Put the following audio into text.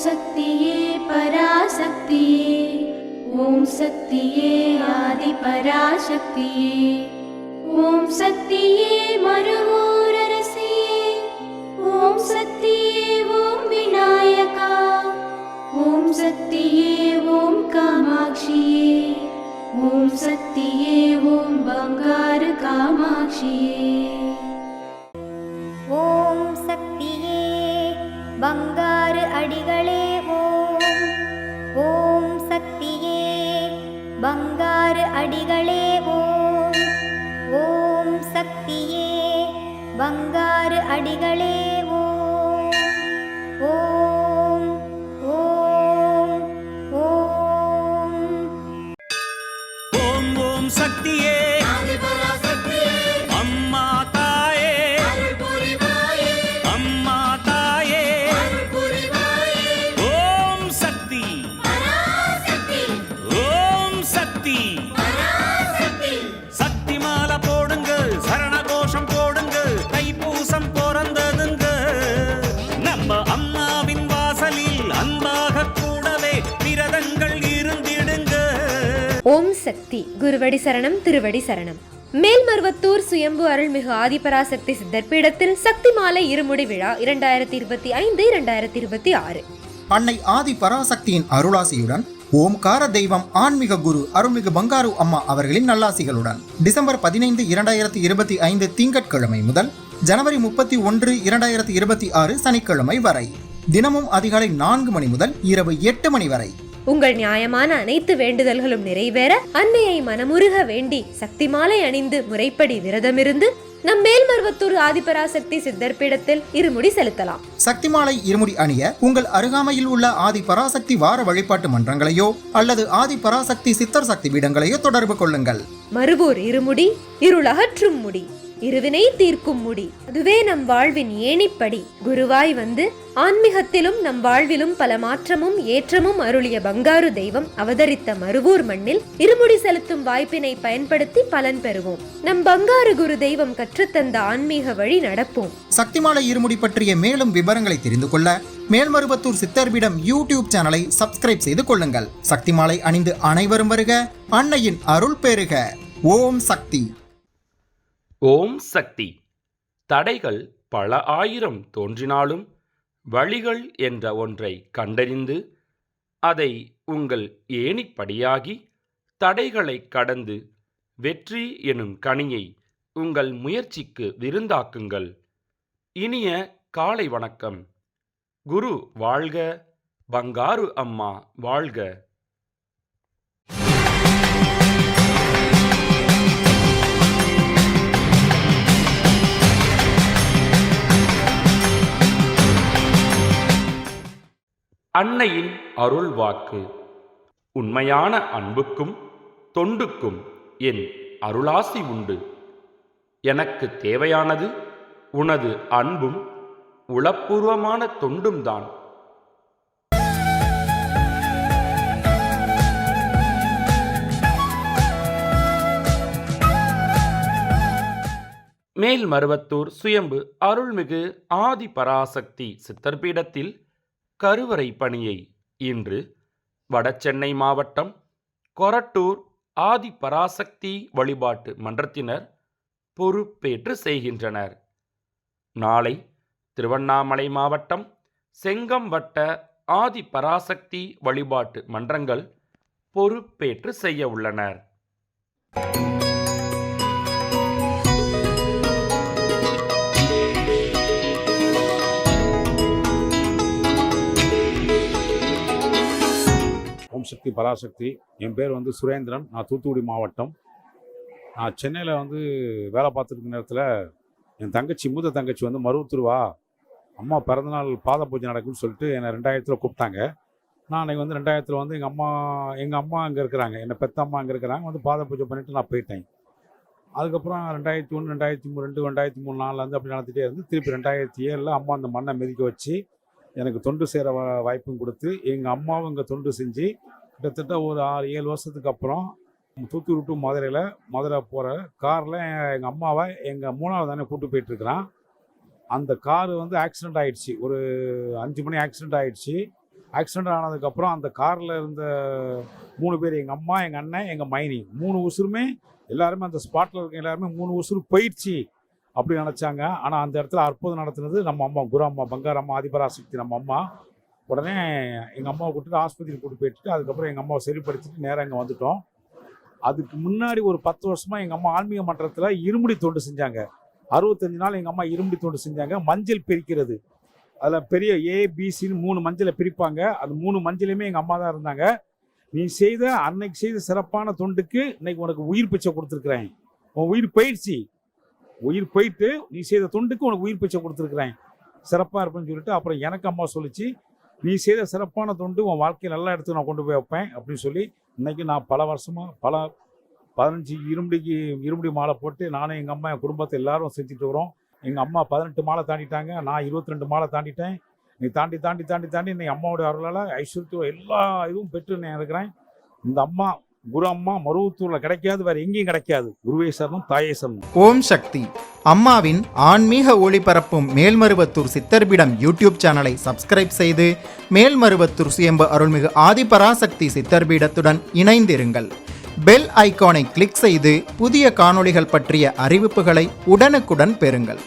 சக்தியே பராசக்தியே, ஓம் சக்தியே ஆதி பராசக்தியே, ஓம் சக்தியே மருவூரரசியே, ஓம் சக்தியே ஓம் விநாயகா, ஓம் சக்தியே ஓம் காமாட்சியே, ஓம் சக்தியே ஓம் பங்காரு காமாட்சியே. ஓம் சக்தியே பங்காரு அடிகளே ஓம். ஓம் சக்தியே பங்காரு அடிகளே ஓம். ஓம் சக்தியே பங்காரு அடிகளே ஓம். ஓம் ஓம் ஓம். ஓம் ஓம் சக்தியே அம்மா தாயே, அம்மா தாயே, ஓம் சக்தி, ஓம் சக்தி, சக்தி மாலை போடுங்க, சரண கோஷம் போடுங்க, தைப்பூசம் பிறந்ததுங்க, நம்ம அம்மாவின் வாசலில் அன்பாக கூடவே விரதங்கள் இருந்திடுங்க. ஓம் சக்தி. குருவடி சரணம், திருவடி சரணம். மேல்மருவத்தூர் சுயம்பு அருள்மிகு ஆதிபராசக்தி சித்தர் பீடத்தில் சக்தி மாலை இருமுடி விழா 2025-2026. அன்னை ஆதி பராசக்தியின் அருளாசியுடன் ஓம்கார தெய்வம் ஆன்மீக குரு அருள்மிகு பங்காரு அம்மா அவர்களின் நல்லாசிகளுடன் டிசம்பர் 15, 2025 திங்கட்கிழமை முதல் ஜனவரி 31, 2026 சனிக்கிழமை வரை தினமும் அதிகாலை 4 மணி முதல் இரவு 8 மணி வரை உங்கள் நியாயமான அனைத்து வேண்டுதல்களும் நிறைவேற அன்னையை மனமுருக வேண்டி சக்தி மாலை அணிந்து முறைப்படி விரதமிருந்து நம் மேல்மருவத்தூர் ஆதிபராசக்தி சித்தர் பீடத்தில் இருமுடி செலுத்தலாம். சக்தி மாலை இருமுடி அணிய உங்கள் அருகாமையில் உள்ள ஆதி பராசக்தி வார வழிபாட்டு மன்றங்களையோ அல்லது ஆதி பராசக்தி சித்தர் சக்தி பீடங்களையோ தொடர்பு கொள்ளுங்கள். மறுவூர் இருமுடி இருளகற்றும் முடி, இருவினை தீர்க்கும் முடி, அதுவே நம் வாழ்வின் ஏணிப்படி. குருவாய் வந்து ஆன்மீகத்திலும் நம் வாழ்விலும் பல மாற்றமும் ஏற்றமும் அருளிய பங்காரு தெய்வம் அவதரித்த மருவூர் மண்ணில் இருமுடி செலுத்தும் வாய்ப்பினை பயன்படுத்தி பலன் பெறுவோம். நம் பங்காரு குரு தெய்வம் கற்றுத்தந்த ஆன்மீக வழி நடப்போம். சக்திமாலை இருமுடி பற்றிய மேலும் விவரங்களை தெரிந்து கொள்ள மேல்மருவத்தூர் சித்தர்பீடம் யூடியூப் சேனலை சப்ஸ்கிரைப் செய்து கொள்ளுங்கள். சக்திமாலை அணிந்து அனைவரும் வருக, அன்னையின் அருள் பெறுக. ஓம் சக்தி. ஓம் சக்தி. தடைகள் பல ஆயிரம் தோன்றினாலும் வழிகள் என்ற ஒன்றை கண்டறிந்து அதை உங்கள் ஏணிப்படியாகி தடைகளை கடந்து வெற்றி எனும் கனியை உங்கள் முயற்சிக்கு விருந்தாக்குங்கள். இனிய காலை வணக்கம். குரு வாழ்க, பங்காரு அம்மா வாழ்க. அன்னையின் அருள் வாக்கு. உண்மையான அன்புக்கும் தொண்டுக்கும் என் அருளாசி உண்டு. எனக்கு தேவையானது உனது அன்பும் உளப்பூர்வமான தொண்டும் தான். மேல்மருவத்தூர் சுயம்பு அருள்மிகு ஆதி பராசக்தி சித்தர்பீடத்தில் கருவறை பணியை இன்று வடசென்னை மாவட்டம் கொரட்டூர் ஆதி பராசக்தி வழிபாட்டு மன்றத்தினர் பொறுப்பேற்று செய்கின்றனர். நாளை திருவண்ணாமலை மாவட்டம் செங்கம் வட்ட ஆதி பராசக்தி வழிபாட்டு மன்றங்கள் பொறுப்பேற்று செய்ய உள்ளனர். ஓம் சக்தி பராசக்தி. என் பேர் சுரேந்திரன். நான் தூத்துக்குடி மாவட்டம். நான் சென்னையில் வேலை பார்த்துருக்க நேரத்தில் என் தங்கச்சி, மூத்த தங்கச்சி மருவத்தூர் வா, அம்மா பிறந்தநாள் பாத பூஜை நடக்குன்னு சொல்லிட்டு என்னை 2000 கூப்பிட்டாங்க. நான் அன்றைக்கி 2000 எங்கள் அம்மா அங்கே இருக்கிறாங்க, என்னை பெத்த அம்மா அங்கே இருக்கிறாங்க. பாத பூஜை பண்ணிவிட்டு நான் போயிட்டேன். அதுக்கப்புறம் 2001, 2002, 2003, 2004 அப்படி நடத்திட்டே இருந்து திருப்பி 2007 அம்மா அந்த மண்ணை மிதிக்க வச்சு எனக்கு தொண்டு சேர வாய்ப்பும் கொடுத்து எங்கள் அம்மாவும் இங்கே தொண்டு செஞ்சு கிட்டத்தட்ட ஒரு 6-7 வருஷத்துக்கு அப்புறம் தூத்துக்குடி டு மதுரை போகிற காரில் எங்கள் அம்மாவை எங்கள் 3வது தானே கூப்பிட்டு போயிட்டுருக்கிறான். அந்த காரு ஆக்சிடெண்ட் ஆகிடுச்சு. ஒரு 5 மணி ஆக்சிடெண்ட் ஆகிடுச்சு. ஆக்சிடெண்ட் ஆனதுக்கப்புறம் அந்த காரில் இருந்த 3 பேர், எங்கள் அம்மா, எங்கள் அண்ணன், எங்கள் மைனி, 3 உசுருமே எல்லாருமே அந்த ஸ்பாட்டில் இருக்க எல்லாருமே 3 உசுறு போயிடுச்சு அப்படி நினச்சாங்க. ஆனால் அந்த இடத்துல அற்புதம் நடத்துனது நம்ம அம்மா, குரு அம்மா, பங்காரம்மா, ஆதிபராசக்தி நம்ம அம்மா. உடனே எங்கள் அம்மாவை கூப்பிட்டு ஆஸ்பத்திரிக்கு கூட்டு போயிட்டு அதுக்கப்புறம் எங்கள் அம்மாவை சரிப்படுத்திட்டு நேராக இங்கே வந்துட்டோம். அதுக்கு முன்னாடி ஒரு 10 வருஷமாக எங்கள் அம்மா ஆன்மீக மன்றத்தில் இருமுடி தொண்டு செஞ்சாங்க. 65 நாள் எங்கள் அம்மா இருமுடி தொண்டு செஞ்சாங்க. மஞ்சள் பிரிக்கிறது, அதில் பெரிய ஏபிசின்னு 3 மஞ்சளை பிரிப்பாங்க. அது 3 மஞ்சளையுமே எங்கள் அம்மா தான் இருந்தாங்க. நீ செய்த அன்னைக்கு செய்த சிறப்பான தொண்டுக்கு இன்னைக்கு உனக்கு உயிர் பிச்சை கொடுத்துருக்குறேன். உன் உயிர் போயிடுச்சு, உயிர் போயிட்டு நீ செய்த தொண்டுக்கு உனக்கு உயிர் பிச்சை கொடுத்துருக்குறேன், சிறப்பாக இருப்பேன்னு சொல்லிட்டு அப்புறம் எனக்கு அம்மா சொல்லிச்சு, நீ செய்த சிறப்பான தொண்டு உன் வாழ்க்கையை நல்ல இடத்துக்கு நான் கொண்டு போய் வைப்பேன் அப்படின்னு சொல்லி இன்றைக்கி நான் பல வருஷமாக 15 இருமுடி மாலை போட்டு நானும் எங்கள் அம்மா என் குடும்பத்தை எல்லாரும் செஞ்சுட்டு வரோம். எங்கள் அம்மா 18 மாலை தாண்டிட்டாங்க, நான் 22 மாலை தாண்டிட்டேன். நீ தாண்டி தாண்டி தாண்டி தாண்டி இன்னைக்கு அம்மாவோட அருளால் ஐஸ்வர்யம் எல்லா இதுவும் பெற்று நான் இருக்கிறேன். இந்த அம்மா குரு அம்மா மருவத்தூரில் கிடைக்காது, வேறு எங்கேயும் கிடைக்காது. குருவே சரணம், தாயே சரணம். ஓம் சக்தி. அம்மாவின் ஆன்மீக ஒளிபரப்பும் மேல்மருவத்தூர் சித்தர்பீடம் யூடியூப் சேனலை சப்ஸ்கிரைப் செய்து மேல்மருவத்தூர் சுயம்பு அருள்மிகு ஆதிபராசக்தி சித்தர்பீடத்துடன் இணைந்திருங்கள். பெல் ஐகானை கிளிக் செய்து புதிய காணொளிகள் பற்றிய அறிவிப்புகளை உடனுக்குடன் பெறுங்கள்.